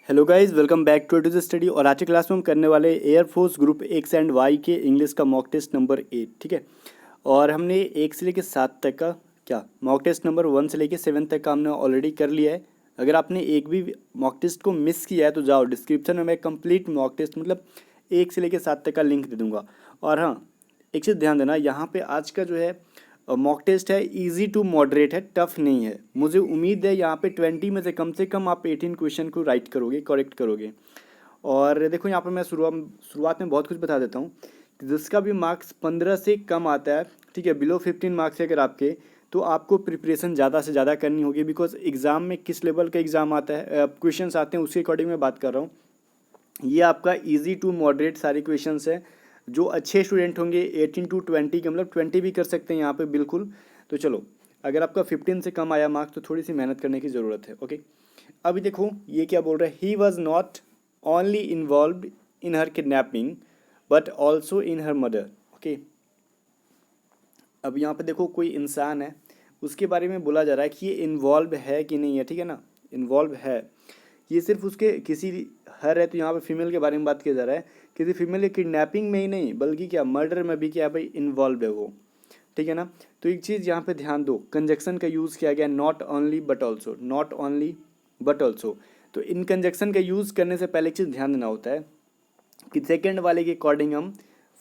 Hello guys, welcome back to the study. और आज की क्लास में हम करने वाले air force group X and Y के इंग्लिश का मॉक टेस्ट नंबर 8। ठीक है। और हमने 1 से लेकर 7 तक का क्या मॉक टेस्ट नंबर 1 से लेकर 7 तक का हमने ऑलरेडी कर लिया है। अगर आपने एक भी मॉक टेस्ट को मिस किया है तो जाओ डिस्क्रिप्शन में मैं कंप्लीट मॉक टेस्ट मतलब 1 से लेकर 7 तक का लिंक दे दूंगा। और हाँ, एक चीज़ ध्यान देना, यहाँ पे आज का जो है मॉक टेस्ट है इजी टू मॉडरेट है, टफ नहीं है। मुझे उम्मीद है यहाँ पे 20 में से कम आप 18 क्वेश्चन को राइट करोगे, करेक्ट करोगे। और देखो यहाँ पे मैं शुरुआत में बहुत कुछ बता देता हूँ कि जिसका भी मार्क्स 15 से कम आता है, ठीक है, बिलो 15 मार्क्स है अगर आपके, तो आपको प्रिपरेशन ज़्यादा से ज़्यादा करनी होगी। बिकॉज एग्ज़ाम में किस लेवल का एग्ज़ाम आता है, क्वेश्चंस आते हैं, उसके अकॉर्डिंग मैं बात कर रहा हूँ। ये आपका इजी टू मॉडरेट सारे क्वेश्चंस हैं। जो अच्छे स्टूडेंट होंगे 18 टू 20 के, मतलब 20 भी कर सकते हैं यहाँ पे बिल्कुल। तो चलो, अगर आपका 15 से कम आया मार्क्स तो थोड़ी सी मेहनत करने की ज़रूरत है। ओके, अभी देखो ये क्या बोल रहा है। He was not only involve in her kidnapping but also in her murder. Okay, अब यहाँ पे देखो कोई इंसान है, उसके बारे में बोला जा रहा है कि ये इन्वॉल्व है कि नहीं है। ठीक है ना, इन्वॉल्व है। ये सिर्फ उसके किसी हर है तो यहाँ पे फीमेल के बारे में बात किया जा रहा है। किसी फीमेल के किडनैपिंग में ही नहीं बल्कि क्या मर्डर में भी क्या है भाई, इन्वॉल्व है वो। ठीक है ना। तो एक चीज़ यहाँ पे ध्यान दो, कंजक्शन का यूज़ किया गया, not only but also, not only but also. तो इन कंजक्शन का यूज़ करने से पहले एक चीज़ ध्यान देना होता है कि सेकेंड वाले के अकॉर्डिंग हम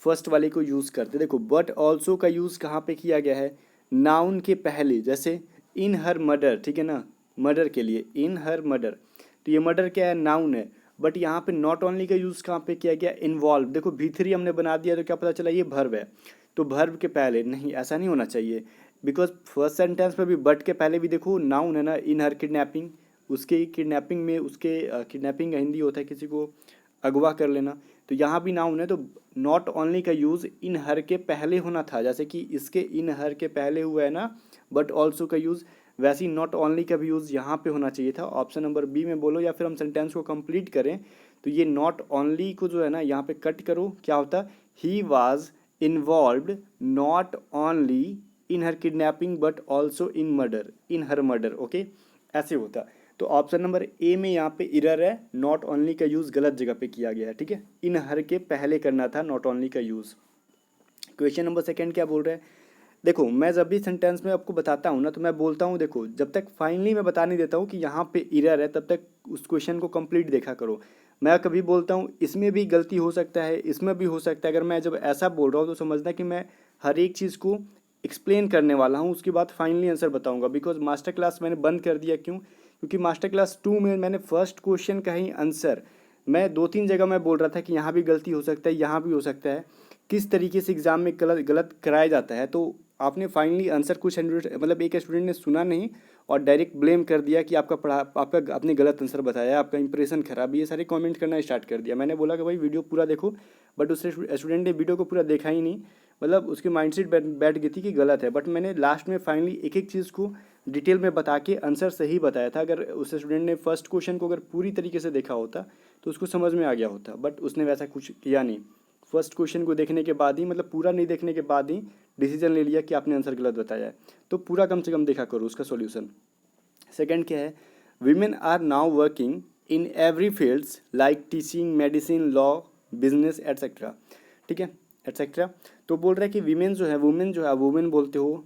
फर्स्ट वाले को यूज़ करते। देखो बट ऑल्सो का यूज़ कहाँ पे किया गया है, नाउन के पहले, जैसे इन हर मर्डर। ठीक है ना, मर्डर के लिए इन हर मर्डर, तो ये मर्डर क्या है, नाउन है। बट यहाँ पे नॉट ओनली का यूज़ कहाँ पे किया गया, इन्वॉल्व। देखो V3 हमने बना दिया तो क्या पता चला ये भर्ब है, तो भर्ब के पहले नहीं, ऐसा नहीं होना चाहिए। बिकॉज फर्स्ट सेंटेंस में भी बट के पहले भी देखो नाउन है ना, इन हर किडनैपिंग, उसके किडनैपिंग में, उसके किडनैपिंग का हिंदी होता है किसी को अगवा कर लेना। तो यहाँ भी नाउन है तो नॉट ओनली का यूज़ इन हर के पहले होना था, जैसे कि इसके इन हर के पहले हुआ है ना बट ऑल्सो का यूज़, वैसे ही नॉट ओनली का भी यूज़ यहाँ पे होना चाहिए था। ऑप्शन नंबर बी में बोलो या फिर हम सेंटेंस को कंप्लीट करें तो ये नॉट ओनली को जो है ना यहाँ पे कट करो, क्या होता, he was involved not only in her kidnapping but also in murder, in her murder. Okay, ऐसे होता। तो ऑप्शन नंबर ए में यहाँ पे इरर है, नॉट ओनली का यूज़ गलत जगह पे किया गया है। ठीक है, इन हर के पहले करना था नॉट ओनली का यूज़। क्वेश्चन नंबर सेकंड क्या बोल रहे हैं, देखो मैं जब भी सेंटेंस में आपको बताता हूँ ना तो मैं बोलता हूँ, देखो जब तक फाइनली मैं बता नहीं देता हूँ कि यहाँ पे इरर है तब तक उस क्वेश्चन को कंप्लीट देखा करो। मैं कभी बोलता हूँ इसमें भी गलती हो सकता है, इसमें भी हो सकता है, अगर मैं जब ऐसा बोल रहा हूँ तो समझना कि मैं हर एक चीज़ को एक्सप्लेन करने वाला हूँ, उसके बाद फाइनली आंसर बताऊँगा। बिकॉज मास्टर क्लास मैंने बंद कर दिया, क्यों, क्योंकि मास्टर क्लास 2 में मैंने फर्स्ट क्वेश्चन का ही आंसर मैं 2-3 जगह मैं बोल रहा था कि यहाँ भी गलती हो सकता है, यहाँ भी हो सकता है, किस तरीके से एग्ज़ाम में गलत गलत कराया जाता है। तो आपने फाइनली आंसर कुछ मतलब एक स्टूडेंट ने सुना नहीं और डायरेक्ट ब्लेम कर दिया कि आपका पढ़ा, आपका आपने गलत आंसर बताया, आपका इंप्रेशन खराब, ये सारे कमेंट करना स्टार्ट कर दिया। मैंने बोला कि भाई वीडियो पूरा देखो, बट उस स्टूडेंट ने वीडियो को पूरा देखा ही नहीं, मतलब उसकी माइंडसेट बैठ गई थी कि गलत है। बट मैंने लास्ट में फाइनली एक एक चीज़ को डिटेल में बता के आंसर सही बताया था। अगर उस स्टूडेंट ने फर्स्ट क्वेश्चन को अगर पूरी तरीके से देखा होता तो उसको समझ में आ गया होता, बट उसने वैसा कुछ किया नहीं। फर्स्ट क्वेश्चन को देखने के बाद ही, मतलब पूरा नहीं देखने के बाद ही डिसीजन ले लिया कि आपने आंसर गलत बताया है। तो पूरा कम से कम देखा करो उसका सॉल्यूशन। सेकंड क्या है, women are now working in every fields like teaching, medicine, law, business etcetera. ठीक है, एट्सेट्रा। तो बोल रहा है कि वीमेन जो है, वुमेन जो है, वुमेन बोलते हो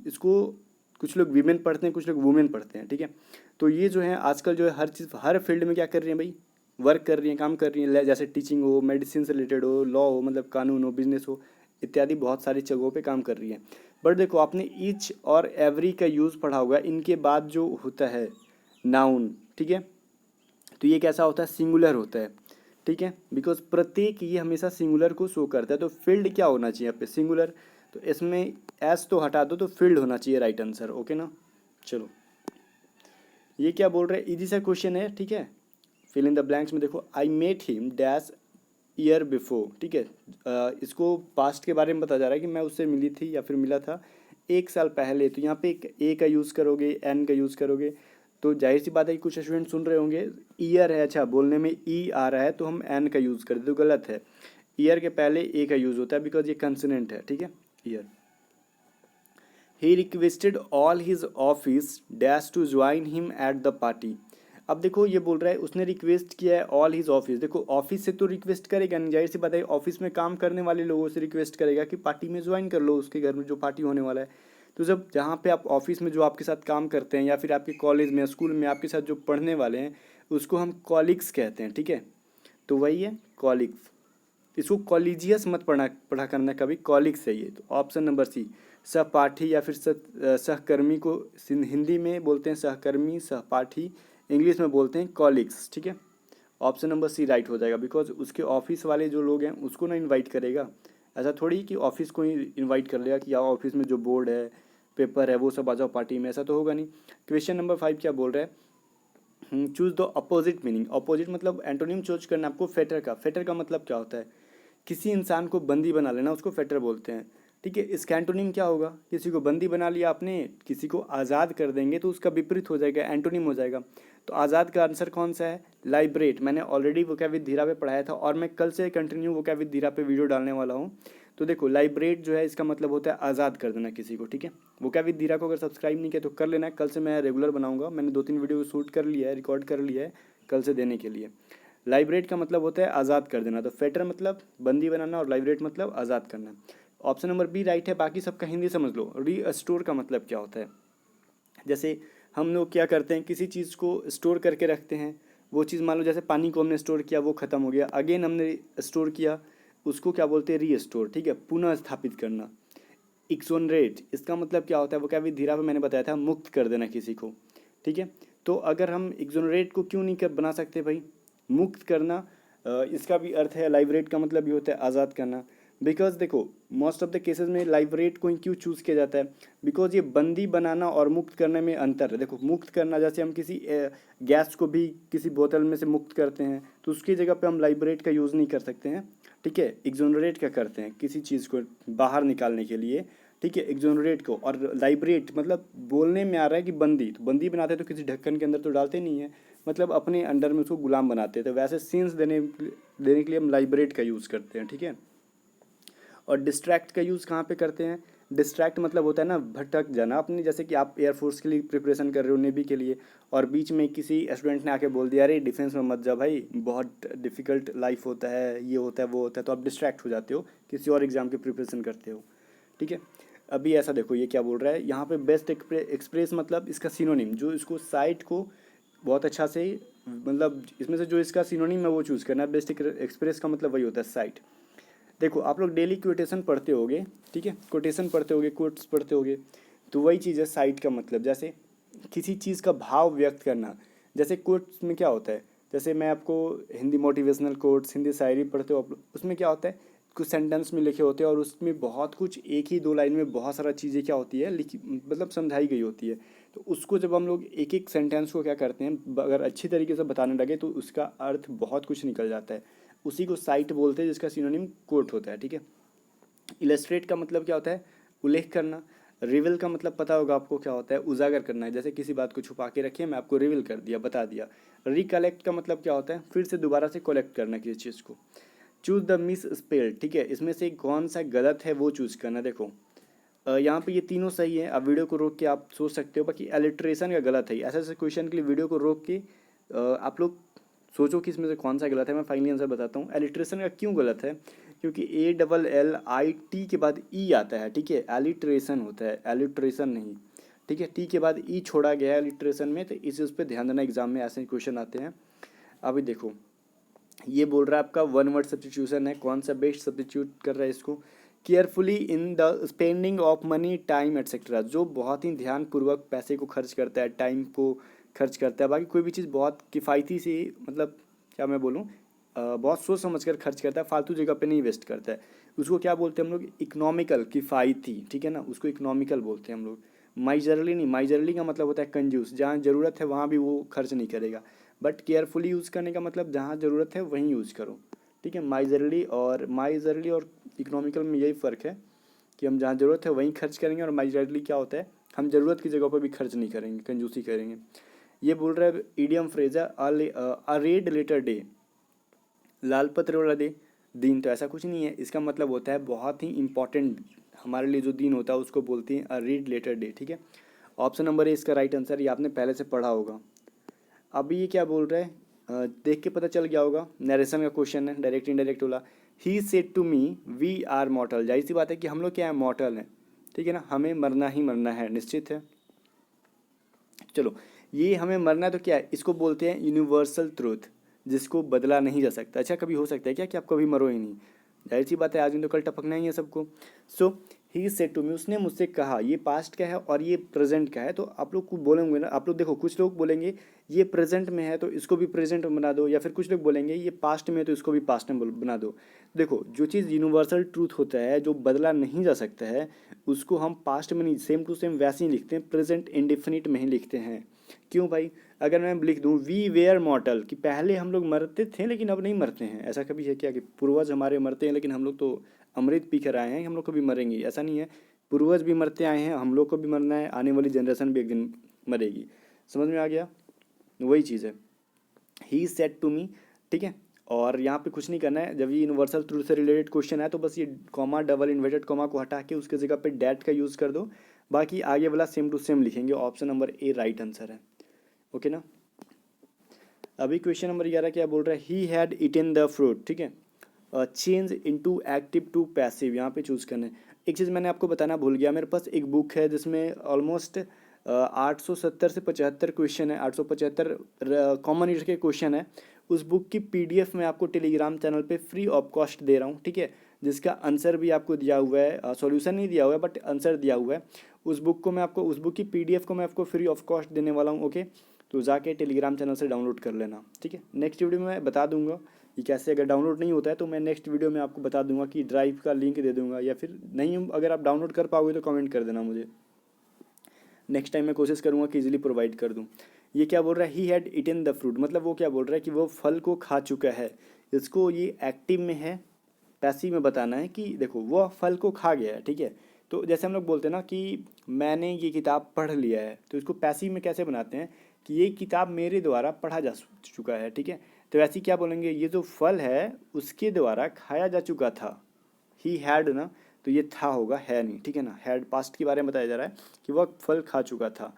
इसको, कुछ लोग वीमेन पढ़ते हैं, कुछ लोग वुमेन पढ़ते हैं। ठीक है, तो ये जो है आजकल जो है हर चीज़, हर फील्ड में क्या कर रही हैं भाई, वर्क कर रही हैं, काम कर रही हैं। जैसे टीचिंग हो, मेडिसिन से रिलेटेड हो, लॉ हो मतलब कानून हो, बिजनेस हो, इत्यादि बहुत सारी जगहों पे काम कर रही हैं। बट देखो आपने ईच और एवरी का यूज़ पढ़ा होगा, इनके बाद जो होता है नाउन, ठीक है, तो ये कैसा होता है, सिंगुलर होता है। ठीक है, बिकॉज प्रत्येक ये हमेशा सिंगुलर को शो करता है। तो फील्ड क्या होना चाहिए यहाँ पे, सिंगुलर। तो इसमें एस तो हटा दो, तो फील्ड होना चाहिए राइट आंसर। ओके ना, चलो ये क्या बोल रहे हैं, इजी सा क्वेश्चन है। ठीक है, फिल इन द ब्लैंक्स में देखो, I met him dash year before. ठीक है, इसको पास्ट के बारे में बताया जा रहा है कि मैं उससे मिली थी या फिर मिला था 1 साल पहले। तो यहाँ पे एक ए का यूज़ करोगे, एन का यूज़ करोगे, तो जाहिर सी बात है कि कुछ स्टूडेंट सुन रहे होंगे ईयर है, अच्छा बोलने में ई आ रहा है तो हम एन का यूज़ कर दे, तो गलत है। ईयर के पहले ए का यूज़ होता है बिकॉज ये कंसोनेंट है। ठीक है, year. He requested all his office dash to join him at the party. अब देखो ये बोल रहा है उसने रिक्वेस्ट किया है ऑल हिज ऑफिस। देखो ऑफिस से तो रिक्वेस्ट करेगा नहीं, जाहिर सी बात है ऑफिस में काम करने वाले लोगों से रिक्वेस्ट करेगा कि पार्टी में ज्वाइन कर लो, उसके घर में जो पार्टी होने वाला है। तो जब जहाँ पे आप ऑफिस में जो आपके साथ काम करते हैं या फिर आपके कॉलेज में स्कूल में आपके साथ जो पढ़ने वाले हैं उसको हम कॉलिग्स कहते हैं, ठीक है। तो वही है कॉलिग्स। इसको कॉलिजियस मत पढ़ा करना कभी, कॉलिग्स है ये। तो ऑप्शन नंबर सी सहपाठी या फिर सहकर्मी को हिंदी में बोलते हैं सहकर्मी, सहपाठी इंग्लिश में बोलते हैं कॉलिग्स, ठीक है। ऑप्शन नंबर सी राइट हो जाएगा, बिकॉज उसके ऑफिस वाले जो लोग हैं उसको ना इनवाइट करेगा। ऐसा थोड़ी कि ऑफिस को ही इनवाइट कर लेगा कि आओ ऑफिस में जो बोर्ड है पेपर है वो सब आ जाओ पार्टी में, ऐसा तो होगा नहीं। क्वेश्चन नंबर 5 क्या बोल रहा है, choose the opposite meaning. Opposite मतलब एंटोनिम चूज करना आपको फेटर का। फेटर का मतलब क्या होता है, किसी इंसान को बंदी बना लेना उसको फेटर बोलते हैं, ठीक है। इसका एंटोनिम क्या होगा, किसी को बंदी बना लिया आपने, किसी को आज़ाद कर देंगे तो उसका विपरीत हो जाएगा, एंटोनिम हो जाएगा। तो आज़ाद का आंसर कौन सा है, लाइब्रेट। मैंने ऑलरेडी वोकैब विद धीरा पे पढ़ाया था और मैं कल से कंटिन्यू वोकैब विद धीरा पे वीडियो डालने वाला हूँ। तो देखो लाइब्रेट जो है इसका मतलब होता है आज़ाद कर देना किसी को, ठीक है। वोकैब विद धीरा को अगर सब्सक्राइब नहीं किया तो कर लेना, कल से मैं रेगुलर बनाऊंगा। मैंने 2-3 वीडियो शूट कर लिया है, रिकॉर्ड कर लिया है कल से देने के लिए। लाइब्रेट का मतलब होता है आज़ाद कर देना, तो फेटर मतलब बंदी बनाना और लाइब्रेट मतलब आज़ाद करना। ऑप्शन नंबर बी राइट है, बाकी सबका हिंदी समझ लो। रीस्टोर का मतलब क्या होता है, जैसे हम लोग क्या करते हैं किसी चीज़ को स्टोर करके रखते हैं, वो चीज़ मान लो जैसे पानी को हमने स्टोर किया वो ख़त्म हो गया, अगेन हमने स्टोर किया, उसको क्या बोलते हैं रीस्टोर, ठीक है, पुनः स्थापित करना। एक्सोनरेट इसका मतलब क्या होता है, वो क्या अभी धीरा पे मैंने बताया था, मुक्त कर देना किसी को, ठीक है। तो अगर हम एक्सोनरेट को क्यों नहीं बना सकते भाई, मुक्त करना, इसका भी अर्थ है। लाइबरेट का मतलब भी होता है आज़ाद करना। बिकॉज देखो मोस्ट ऑफ द केसेस में लाइबरेट को क्यों चूज़ किया जाता है, बिकॉज ये बंदी बनाना और मुक्त करने में अंतर है। देखो मुक्त करना जैसे हम किसी गैस को भी किसी बोतल में से मुक्त करते हैं तो उसकी जगह पे हम लाइबरेट का यूज़ नहीं कर सकते हैं, ठीक है। एक्सोनरेट का करते हैं किसी चीज़ को बाहर निकालने के लिए, ठीक है, एक्सोनरेट को। और लाइबरेट मतलब बोलने में आ रहा है कि बंदी, तो बंदी बनाते हैं तो किसी ढक्कन के अंदर तो डालते नहीं है, मतलब अपने अंडर में उसको गुलाम बनाते हैं। तो वैसे सीन्स देने के लिए हम लाइबरेट का यूज़ करते हैं, ठीक है। और डिस्ट्रैक्ट का यूज़ कहाँ पे करते हैं, डिस्ट्रैक्ट मतलब होता है ना भटक जाना अपनी, जैसे कि आप एयरफोर्स के लिए प्रिपरेशन कर रहे हो, नेवी के लिए, और बीच में किसी स्टूडेंट ने आके बोल दिया अरे डिफेंस में मत जा भाई, बहुत डिफिकल्ट लाइफ होता है, ये होता है वो होता है, तो आप डिस्ट्रैक्ट हो जाते हो, किसी और एग्ज़ाम की प्रिपरेशन करते हो, ठीक है। अभी ऐसा देखो ये क्या बोल रहा है यहाँ पे, बेस्ट एक्सप्रेस मतलब इसका सिनोनिम, जो इसको साइट को बहुत अच्छा से, मतलब इसमें से जो इसका सिनोनिम है वो चूज़ करना है। बेस्ट एक्सप्रेस का मतलब वही होता है साइट। देखो आप लोग डेली कोटेशन पढ़ते होगे, ठीक है, कोटेशन पढ़ते होगे, कोट्स पढ़ते होगे, तो वही चीज़ है साइट का मतलब, जैसे किसी चीज़ का भाव व्यक्त करना। जैसे कोट्स में क्या होता है, जैसे मैं आपको हिंदी मोटिवेशनल कोट्स, हिंदी शायरी पढ़ते हो आप लोग, उसमें क्या होता है कुछ सेंटेंस में लिखे होते हैं और उसमें बहुत कुछ एक ही 2 लाइन में बहुत सारा चीज़ें क्या होती है लिखी, मतलब समझाई गई होती है। तो उसको जब हम लोग एक एक सेंटेंस को क्या करते हैं अगर अच्छी तरीके से बताने लगे तो उसका अर्थ बहुत कुछ निकल जाता है, उसी को साइट बोलते हैं जिसका सिनोनिम कोट होता है, ठीक है। इलस्ट्रेट का मतलब क्या होता है, उल्लेख करना। रिवील का मतलब पता होगा आपको क्या होता है, उजागर करना है, जैसे किसी बात को छुपा के रखिए मैं आपको रिवील कर दिया, बता दिया। रिकलेक्ट का मतलब क्या होता है, फिर से दोबारा से कलेक्ट करना किसी चीज़ को। चूज द मिस स्पेल, ठीक है, इसमें से कौन सा गलत है वो चूज़ करना। देखो यहाँ पे ये तीनों सही है, अब वीडियो को रोक के आप सोच सकते हो, बाकी एलिट्रेशन का गलत है। ऐसे ऐसे क्वेश्चन के लिए वीडियो को रोक के आप लोग सोचो कि इसमें से कौन सा गलत है। मैं फाइनली आंसर बताता हूँ। एलिट्रेशन का क्यों गलत है, क्योंकि ALLIT के बाद ई आता है, ठीक है, एलिट्रेशन होता है, एलिट्रेशन नहीं, ठीक है, टी के बाद ई छोड़ा गया है एलिट्रेशन में, तो इस उस पर ध्यान देना, एग्जाम में ऐसे क्वेश्चन आते हैं। अभी देखो ये बोल रहा है आपका वन वर्ड सब्स्टिट्यूशन है, कौन सा बेस्ट सब्स्टिट्यूट कर रहा है इसको, carefully in the spending of money time etcetera, जो बहुत ही ध्यानपूर्वक पैसे को खर्च करता है, टाइम को खर्च करता है। बाकी कोई भी चीज़ बहुत किफ़ायती से, मतलब क्या मैं बोलूँ, बहुत सोच समझ कर खर्च करता है, फालतू जगह पे नहीं वेस्ट करता है, उसको क्या बोलते हैं हम लोग, इकोनॉमिकल, किफ़ायती, ठीक है ना, उसको इकोनॉमिकल बोलते हैं हम लोग। माइजरली नहीं, माइजरली का मतलब होता है कंजूस, जहाँ ज़रूरत है वहाँ भी वो खर्च नहीं करेगा। बट केयरफुली यूज़ करने का मतलब जहाँ ज़रूरत है वहीं यूज़ करो, ठीक है। माइजरली और इकोनॉमिकल में यही फ़र्क है कि हम जहाँ ज़रूरत है वहीं खर्च करेंगे, और माइजरली क्या होता है हम ज़रूरत की जगह पर भी खर्च नहीं करेंगे, कंजूसी करेंगे। ये बोल रहा है ईडियम फ्रेज है, अ रेड लेटर डे, लाल पत्र वाला डे दिन, तो ऐसा कुछ नहीं है, इसका मतलब होता है बहुत ही इंपॉर्टेंट हमारे लिए जो दिन होता है उसको बोलते हैं अ रेड लेटर डे, ठीक है। ऑप्शन नंबर ए इसका राइट आंसर, ये आपने पहले से पढ़ा होगा। अभी ये क्या बोल रहा है, देख के पता चल गया होगा, नरेशन का क्वेश्चन है, डायरेक्ट इनडायरेक्ट वाला। He said to me we are mortal, जाहिर सी बात है कि हम लोग क्या है, मॉर्टल हैं, ठीक है ना, हमें मरना ही मरना है, निश्चित है। चलो, ये हमें मरना है तो क्या है, इसको बोलते हैं यूनिवर्सल ट्रूथ, जिसको बदला नहीं जा सकता। अच्छा, कभी हो सकता है क्या कि आप कभी मरो ही नहीं, जाहिर सी बात है, आज नहीं तो कल टपकना ही है सबको। सो ही सेड टू मी, उसने मुझसे कहा, ये पास्ट का है और ये प्रेजेंट का है, तो आप लोग को बोलेंगे ना, आप लोग देखो, कुछ लोग बोलेंगे ये प्रेजेंट में है तो इसको भी प्रेजेंट में बना दो, या फिर कुछ लोग बोलेंगे ये पास्ट में है तो इसको भी पास्ट में बना दो। देखो, जो चीज़ यूनिवर्सल ट्रूथ होता है, जो बदला नहीं जा सकता है, उसको हम पास्ट में नहीं, सेम टू सेम वैसे ही लिखते हैं, प्रेजेंट इंडेफिनिट में ही लिखते हैं। क्यों भाई, अगर मैं लिख दूं वी वेयर मॉर्टल, कि पहले हम लोग मरते थे लेकिन अब नहीं मरते हैं, ऐसा कभी है क्या कि पूर्वज हमारे मरते हैं लेकिन हम लोग तो अमृत पी कर आए हैं, हम लोग कभी मरेंगे, ऐसा नहीं है। पूर्वज भी मरते आए हैं, हम लोग को भी मरना है, आने वाली जनरेशन भी एक दिन मरेगी। समझ में आ गया, वही चीज़ है। ही सेड टू मी, ठीक है। और यहाँ पे कुछ नहीं करना है, जब ये यूनिवर्सल ट्रूथ से रिलेटेड क्वेश्चन है तो बस ये कॉमा, डबल इन्वर्टेड कॉमा को हटा के उसके जगह पे डैट का यूज़ कर दो, बाकी आगे वाला सेम टू सेम लिखेंगे। Option number A right answer है, ओके ना। अभी क्वेश्चन नंबर 11 क्या बोल रहा है, he had eaten the fruit, ठीक है। Change into active to passive, यहाँ पे चूज़ करना है। एक चीज़ मैंने आपको बताना भूल गया, मेरे पास एक बुक है जिसमें ऑलमोस्ट 870 से 75 क्वेश्चन है, 875 कॉमन ईयर के क्वेश्चन है। उस बुक की पीडीएफ मैं आपको टेलीग्राम चैनल पे फ्री ऑफ कॉस्ट दे रहा हूँ, ठीक है, जिसका आंसर भी आपको दिया हुआ है, सॉल्यूशन नहीं दिया हुआ है बट आंसर दिया हुआ है। उस बुक को मैं आपको, उस बुक की पीडीएफ को मैं आपको फ्री ऑफ कॉस्ट देने वाला हूँ, ओके। तो जाके टेलीग्राम चैनल से डाउनलोड कर लेना, ठीक है। नेक्स्ट वीडियो में मैं बता दूंगा कि कैसे, अगर डाउनलोड नहीं होता है तो मैं नेक्स्ट वीडियो में आपको बता दूंगा कि ड्राइव का लिंक दे दूंगा, या फिर नहीं, अगर आप डाउनलोड कर पाओगे तो कमेंट कर देना मुझे, नेक्स्ट टाइम मैं कोशिश करूँगा कि इजीली प्रोवाइड कर दूँ। ये क्या बोल रहा है, he had eaten the fruit, मतलब वो क्या बोल रहा है कि वो फल को खा चुका है। इसको ये एक्टिव में है, पैसिव में बताना है कि देखो वो फल को खा गया है, ठीक है। तो जैसे हम लोग बोलते हैं ना कि मैंने ये किताब पढ़ लिया है, तो इसको पैसिव में कैसे बनाते हैं कि ये किताब मेरे द्वारा पढ़ा जा चुका है, ठीक है। तो ऐसे क्या बोलेंगे, ये जो फल है उसके द्वारा खाया जा चुका था, ही हैड ना, तो ये था होगा, है नहीं, ठीक है ना। हैड पास्ट के बारे में बताया जा रहा है कि वह फल खा चुका था।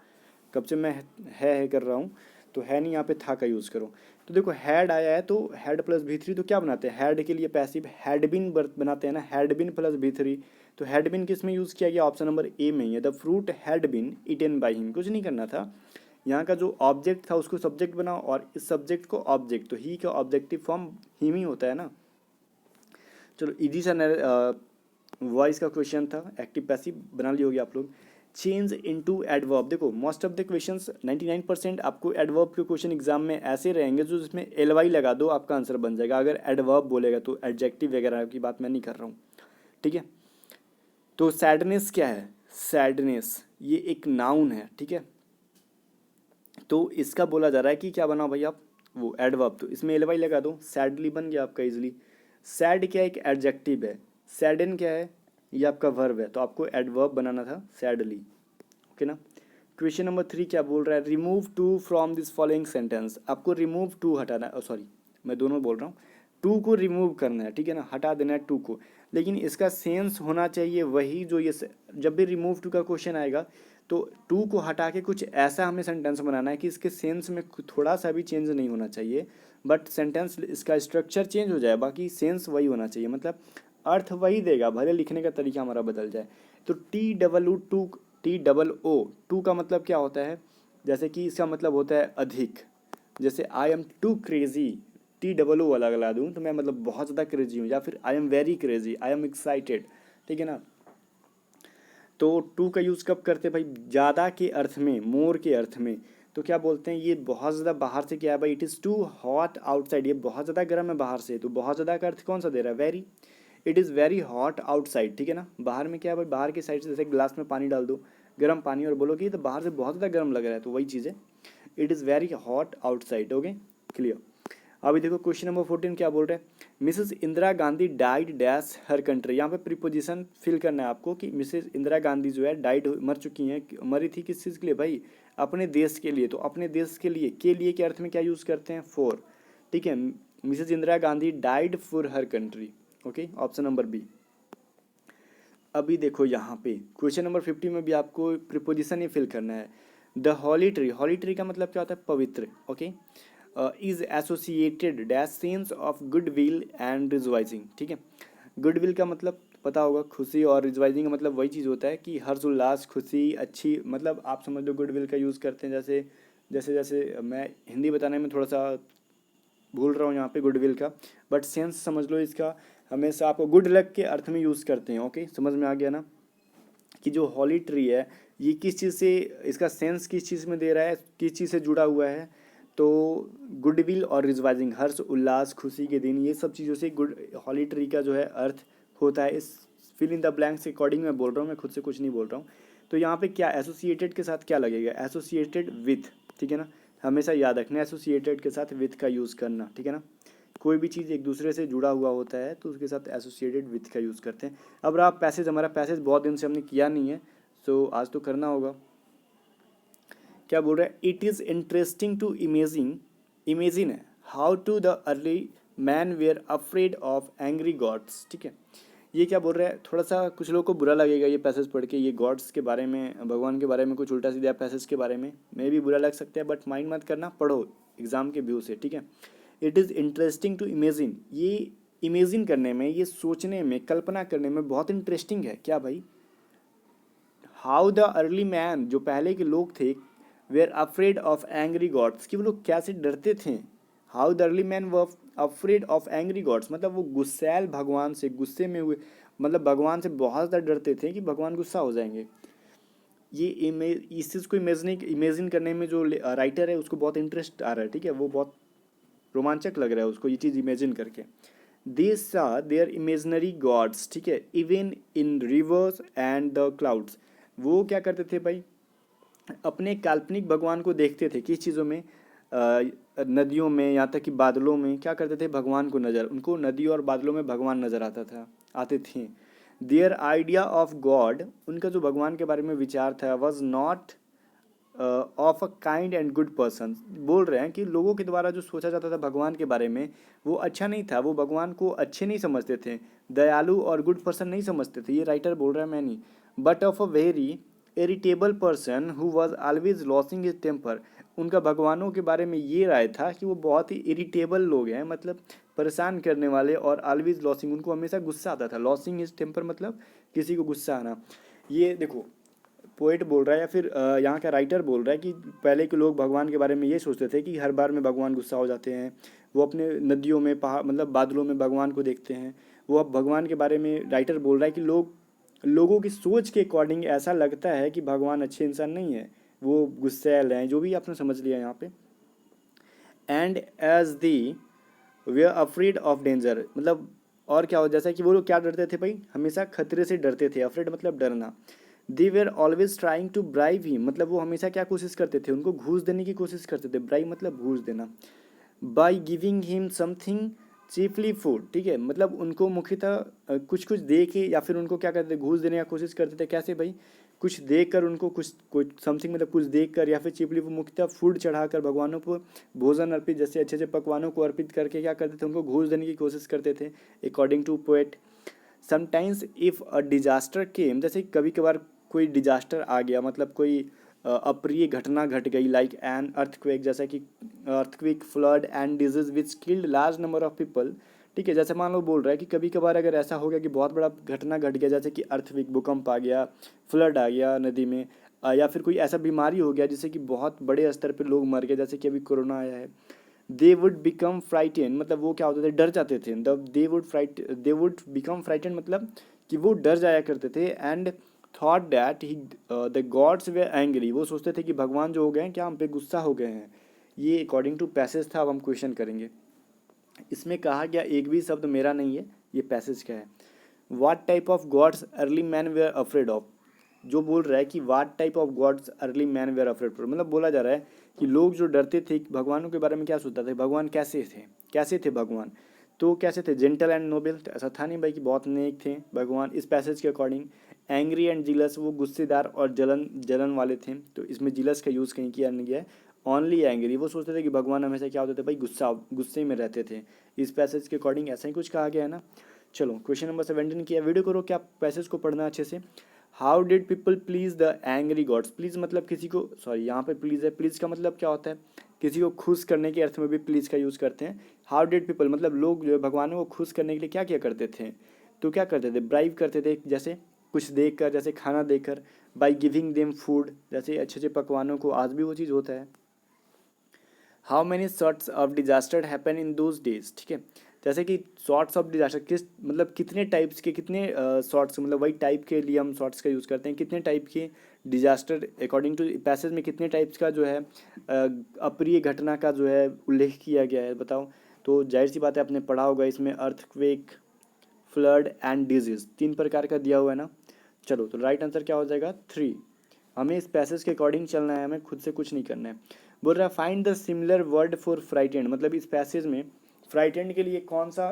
कब से मैं है कर रहा हूँ, तो है नहीं, यहाँ पे था का यूज़ करो। तो देखो हैड आया है तो हैड प्लस भी थ्री, तो क्या बनाते हैं, हैड के लिए पैसिव हैड बिन बनाते हैं ना, हैड बिन प्लस भी थ्री। तो हैड बिन किस में यूज़ किया गया, ऑप्शन नंबर ए में ही है, the fruit had been eaten by him. कुछ नहीं करना था, यहाँ का जो ऑब्जेक्ट था उसको सब्जेक्ट बनाओ और इस सब्जेक्ट को ऑब्जेक्ट, तो ही का ऑब्जेक्टिव फॉर्म हिम ही होता है ना। चलो इजी सा वॉइस का क्वेश्चन था, एक्टिव पैसिव बना ली होगी आप लोग। चेंज इनटू एडवर्ब, देखो मोस्ट ऑफ द क्वेश्चंस 99% आपको एडवर्ब के क्वेश्चन एग्जाम में ऐसे रहेंगे जो जिसमें एल वाई लगा दो आपका आंसर बन जाएगा, अगर एडवर्ब बोलेगा तो। एडजेक्टिव वगैरह की बात मैं नहीं कर रहा हूँ, ठीक है। तो सैडनेस क्या है, सैडनेस ये एक नाउन है, ठीक है। तो इसका बोला जा रहा है कि क्या बनाओ भाई आप, वो एडवर्ब, तो इसमें एल वाई लगा दो, सैडली बन गया आपका इजिली। सैड क्या है, एक एडजेक्टिव है, सैडन क्या है, ये आपका वर्ब है, तो आपको एडवर्ब बनाना था सैडली, ओके ना। क्वेश्चन नंबर 3 क्या बोल रहा है, remove too from this following sentence, आपको रिमूव टू हटाना है, सॉरी मैं दोनों बोल रहा हूँ, टू को रिमूव करना है, ठीक है ना, हटा देना है टू को, लेकिन इसका सेंस होना चाहिए वही जो ये, जब भी रिमूव टू का क्वेश्चन आएगा तो टू को हटा के कुछ ऐसा हमें सेंटेंस बनाना है कि इसके सेंस में थोड़ा सा भी चेंज नहीं होना चाहिए, बट सेंटेंस इसका स्ट्रक्चर चेंज हो जाए, बाकी सेंस वही होना चाहिए, मतलब अर्थ वही देगा, भले लिखने का तरीका हमारा बदल जाए। तो TOO टू का मतलब क्या होता है, जैसे कि इसका मतलब होता है अधिक, जैसे I am too crazy, TOO वाला लगा दूँ तो मैं मतलब बहुत ज़्यादा क्रेजी हूँ, या फिर I am very crazy, I am excited, ठीक है ना। तो टू का यूज़ कब करते हैं भाई, ज़्यादा के अर्थ में, मोर के अर्थ में। तो क्या बोलते हैं, ये बहुत ज़्यादा बाहर से क्या है भाई, it is too hot outside, ये बहुत ज़्यादा गर्म है बाहर से, तो बहुत ज़्यादा का अर्थ कौन सा दे रहा है, very. It is very hot outside, ठीक है ना। बाहर में क्या है भाई, बाहर की साइड से जैसे गिलास में पानी डाल दो, गर्म पानी, और बोलो कि तो बाहर से बहुत ज़्यादा गर्म लग रहा है, तो वही चीज़ है, it is very hot outside, okay clear. अभी देखो क्वेश्चन नंबर 14 क्या बोल रहे हैं, Mrs Indira Gandhi died dash her country, यहाँ पे प्रीपोजिशन फिल करना है आपको कि मिसेस इंदिरा गांधी जो है डाइड, मर चुकी हैं, मरी थी किस चीज़ के लिए भाई, अपने देश के लिए। तो अपने देश के लिए के अर्थ में क्या यूज़ करते हैं, फॉर, ठीक है। Mrs Indira Gandhi died for her country, okay, option number B. अभी देखो यहाँ पे क्वेश्चन नंबर 50 में भी आपको प्रीपोजिशन ही फिल करना है। द हॉली ट्री का मतलब क्या होता है, पवित्र, okay. Is associated dash sense of good will and rejoicing, ठीक है। गुड विल का मतलब पता होगा, खुशी, और रिजवाइजिंग का मतलब वही चीज़ होता है कि हर्ष उल्लास, खुशी, अच्छी, मतलब आप समझ लो गुड विल का यूज़ करते हैं। जैसे जैसे जैसे मैं हिंदी बताने में थोड़ा सा भूल रहा हूँ यहाँ पे गुड विल का, बट सेंस समझ लो इसका, हमेशा आपको गुड लक के अर्थ में यूज़ करते हैं, ओके, समझ में आ गया ना। कि जो हॉली ट्री है ये किस चीज़ से, इसका सेंस किस चीज़ में दे रहा है, किस चीज़ से जुड़ा हुआ है, तो गुडविल और रिजवाइजिंग, हर्ष उल्लास, खुशी के दिन, ये सब चीज़ों से गुड हॉली ट्री का जो है अर्थ होता है। इस फिल इन द ब्लैंक्स के अकॉर्डिंग मैं बोल रहा हूँ, मैं खुद से कुछ नहीं बोल रहा हूँ। तो यहाँ पे क्या एसोसिएटेड के साथ क्या लगेगा, एसोसिएटेड विथ, ठीक है ना, हमेशा याद रखना एसोसिएटेड के साथ विथ का यूज़ करना, ठीक है ना। कोई भी चीज़ एक दूसरे से जुड़ा हुआ होता है तो उसके साथ एसोसिएटेड विथ का यूज़ करते हैं। अब रहा पैसेज, हमारा पैसेज बहुत दिन से हमने किया नहीं है, सो आज तो करना होगा। क्या बोल रहा है, it is interesting to imagine है how to the early man were afraid of angry gods, ठीक है। ये क्या बोल रहा है, थोड़ा सा कुछ लोगों को बुरा लगेगा ये पैसेज पढ़ के, ये गॉड्स के बारे में, भगवान के बारे में कुछ उल्टा सीधा पैसेज के बारे में भी बुरा लग सकता है, बट माइंड मत करना, पढ़ो एग्जाम के व्यू से, ठीक है। It is interesting to imagine, ये इमेजिन करने में, ये सोचने में, कल्पना करने में बहुत इंटरेस्टिंग है, क्या भाई, हाउ द अर्ली मैन, जो पहले के लोग थे, were afraid of angry gods, कि वो लोग कैसे डरते थे। How the early man were afraid of angry gods, मतलब वो गुस्सैल भगवान से, गुस्से में हुए, मतलब भगवान से बहुत ज़्यादा डरते थे कि भगवान गुस्सा हो जाएंगे। ये इस चीज़ को इमेजिन करने में जो राइटर है उसको बहुत इंटरेस्ट आ रहा है, ठीक है, वो बहुत रोमांचक लग रहा है उसको ये चीज़ इमेजिन करके। दे सा देयर इमेजनरी गॉड्स, ठीक है, even in reverse and the clouds, वो क्या करते थे भाई, अपने काल्पनिक भगवान को देखते थे किस चीज़ों में, नदियों में, यहाँ तक कि बादलों में, क्या करते थे, भगवान को नज़र, उनको नदियों और बादलों में भगवान नज़र आते थे। देयर आइडिया ऑफ गॉड, उनका जो भगवान के बारे में विचार था, was not of a kind and good person, बोल रहे हैं कि लोगों के द्वारा जो सोचा जाता था भगवान के बारे में वो अच्छा नहीं था, वो भगवान को अच्छे नहीं समझते थे, दयालु और गुड पर्सन नहीं समझते थे, ये राइटर बोल रहा है, मैं नहीं। But of a very irritable person who was always losing his temper, उनका भगवानों के बारे में ये राय था कि वो बहुत ही इरिटेबल लोग हैं, मतलब परेशान करने वाले, और ऑलवेज लॉसिंग, उनको हमेशा गुस्सा आता था, लॉसिंग हिज टेम्पर मतलब किसी को गुस्सा आना। ये देखो पोइट बोल रहा है या फिर यहाँ का राइटर बोल रहा है कि पहले के लोग भगवान के बारे में ये सोचते थे कि हर बार में भगवान गुस्सा हो जाते हैं, वो अपने नदियों में, पहाड़, मतलब बादलों में भगवान को देखते हैं। वो अब भगवान के बारे में राइटर बोल रहा है कि लोगों की सोच के अकॉर्डिंग ऐसा लगता है कि भगवान अच्छे इंसान नहीं है, वो गुस्सैल हैं, जो भी आपने समझ लिया यहाँ पे। And as the way are afraid of danger, मतलब और क्या हो, जैसा कि वो लोग क्या डरते थे भाई, हमेशा खतरे से डरते थे, अफ्रेड मतलब डरना। They were always trying to bribe ही, मतलब वो हमेशा क्या कोशिश करते थे, उनको घूस देने की कोशिश करते थे, ब्राइव मतलब घूस देना। By giving him something cheaply food, ठीक है, मतलब उनको मुख्यतः कुछ कुछ दे के, या फिर उनको क्या करते थे, घूस देने का कोशिश करते थे, कैसे भाई, कुछ देख कर उनको, कुछ समथिंग मतलब कुछ देख कर, या फिर चीपली, वो मुख्यतः फूड चढ़ाकर भगवानों को भोजन अर्पित, जैसे अच्छे अच्छे पकवानों को अर्पित करके क्या करते थे, उनको घूस देने की कोशिश करते थे, according to poet. Sometimes if a disaster came, जैसे कभी कभार कोई डिजास्टर आ गया, मतलब कोई अप्रिय घटना घट गई, लाइक एन अर्थक्वेक, जैसा कि earthquake, flood and disease which killed large number of people, ठीक है, जैसे मान लो बोल रहा है कि कभी कभार अगर ऐसा हो गया कि बहुत बड़ा घटना घट गया, जैसे कि अर्थक्वेक, भूकंप आ गया, फ्लड आ गया नदी में, या फिर कोई ऐसा बीमारी हो गया जिससे कि बहुत बड़े स्तर पर लोग मर गए, जैसे कि अभी कोरोना आया है, दे वुड बिकम फ्राइटेन, मतलब वो क्या होते थे, डर जाते थे, दे वुड बिकम फ्राइटेन मतलब कि वो डर जाया करते थे। And thought that he the gods were angry, वो सोचते थे कि भगवान जो हो गए हैं क्या हम पे गुस्सा हो गए हैं। ये अकॉर्डिंग टू पैसेज था, अब हम क्वेश्चन करेंगे। इसमें कहा गया एक भी शब्द मेरा नहीं है, ये पैसेज का है। What type of gods early man were afraid of, जो बोल रहा है कि what type of gods early man were afraid of, मतलब बोला जा रहा है कि लोग जो डरते थे भगवानों के बारे में, क्या सोचता थे, भगवान कैसे थे भगवान, तो कैसे थे, जेंटल एंड नोबेल, तो ऐसा था नहीं भाई कि बहुत नेक थे भगवान इस पैसेज के अकॉर्डिंग। एंग्री एंड जिलस, वो गुस्सेदार और जलन वाले थे, तो इसमें जिलस का यूज़ कहीं किया नहीं गया है, ओनली एंग्री, वो सोचते थे कि भगवान हमेशा क्या होते थे भाई, गुस्से में रहते थे, इस पैसेज के अकॉर्डिंग ऐसा ही कुछ कहा गया है ना। चलो क्वेश्चन नंबर 17 किया, वीडियो करो क्या पैसेज को पढ़ना अच्छे से। How did people please the angry gods. Please मतलब किसी को, सॉरी यहाँ पे प्लीज है, प्लीज का मतलब क्या होता है, किसी को खुश करने के अर्थ में भी प्लीज का यूज़ करते हैं। हाउ डिड पीपल मतलब लोग जो है भगवानों को खुश करने के लिए क्या क्या करते थे, तो क्या करते थे, ब्राइव करते थे, जैसे कुछ देख कर, जैसे खाना देकर, बाई गिविंग देम फूड, जैसे अच्छे अच्छे पकवानों को, आज भी वो चीज़ होता है। How many shorts of disaster happen in those days, ठीक है, जैसे कि शॉर्ट्स ऑफ डिजास्टर किस मतलब कितने टाइप्स के, कितने शॉर्ट्स मतलब वही टाइप के लिए हम शॉर्ट्स का यूज़ करते हैं, कितने टाइप के डिजास्टर अकॉर्डिंग टू पैसेज में कितने टाइप्स का जो है अप्रिय घटना का जो है उल्लेख किया गया है, बताओ। तो जाहिर सी बात है आपने पढ़ा होगा, इसमें अर्थक्वेक, फ्लड एंड डिजीज, 3 प्रकार का दिया हुआ है ना। चलो तो राइट आंसर क्या हो जाएगा, 3। हमें इस पैसेज के अकॉर्डिंग चलना है, हमें खुद से कुछ नहीं करना है। बोल रहा है find the similar word for frightened, मतलब इस पैसेज में फ्राइटेंड के लिए कौन सा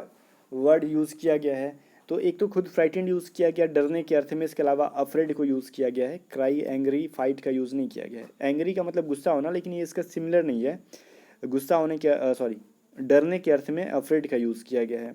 वर्ड यूज़ किया गया है। तो एक तो खुद फ्राइटेंड यूज़ किया गया डरने के अर्थ में, इसके अलावा अफ्रेड को यूज़ किया गया है, क्राई, एंग्री, फाइट का यूज़ नहीं किया गया है। एंग्री का मतलब गुस्सा होना, लेकिन ये इसका सिमिलर नहीं है, गुस्सा होने के सॉरी डरने के अर्थ में अफ्रेड का यूज़ किया गया है।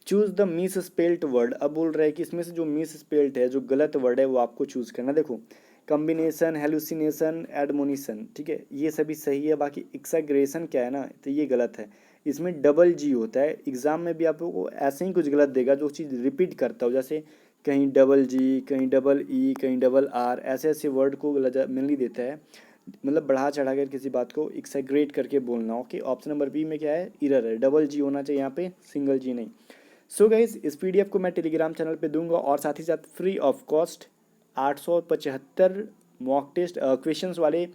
Choose the miss spelt word, अब बोल रहा है कि इसमें से जो मिस स्पेल्ट है, जो गलत वर्ड है, वो आपको चूज करना। देखो कम्बिनेशन, हेलुसिनेशन, एडमोनिशन, ठीक है, ये सभी सही है, बाकी एक्साग्रेशन क्या है ना, तो ये गलत है। इसमें डबल जी होता है, एग्जाम में भी आपको ऐसे ही कुछ गलत देगा जो चीज़ रिपीट करता हो, जैसे कहीं डबल जी, कहीं डबल ई, कहीं डबल आर, ऐसे ऐसे वर्ड को मिलनी देता है, मतलब बढ़ा चढ़ा कर किसी बात को एक्साग्रेट करके बोलना। ओके, ऑप्शन नंबर बी में क्या है, इरर है, डबल जी होना चाहिए यहाँ पे, सिंगल जी नहीं। सो गाइज इस पीडीएफ को मैं टेलीग्राम चैनल पे दूंगा, और साथ ही साथ free of cost 875 mock test questions वाले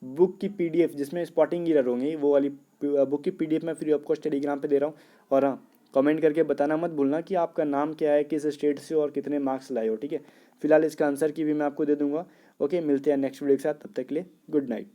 बुक की पीडीएफ, जिसमें स्पॉटिंग एरर होंगे, वो वाली बुक की पीडीएफ मैं फ्री ऑफ कॉस्ट टेलीग्राम पे दे रहा हूँ। और हाँ, कमेंट करके बताना मत भूलना कि आपका नाम क्या है, किस स्टेट से और कितने मार्क्स लाए हो, ठीक है। फिलहाल इसका आंसर की भी मैं आपको दे दूंगा। ओके, मिलते हैं नेक्स्ट वीडियो के साथ, तब तक के लिए गुड नाइट।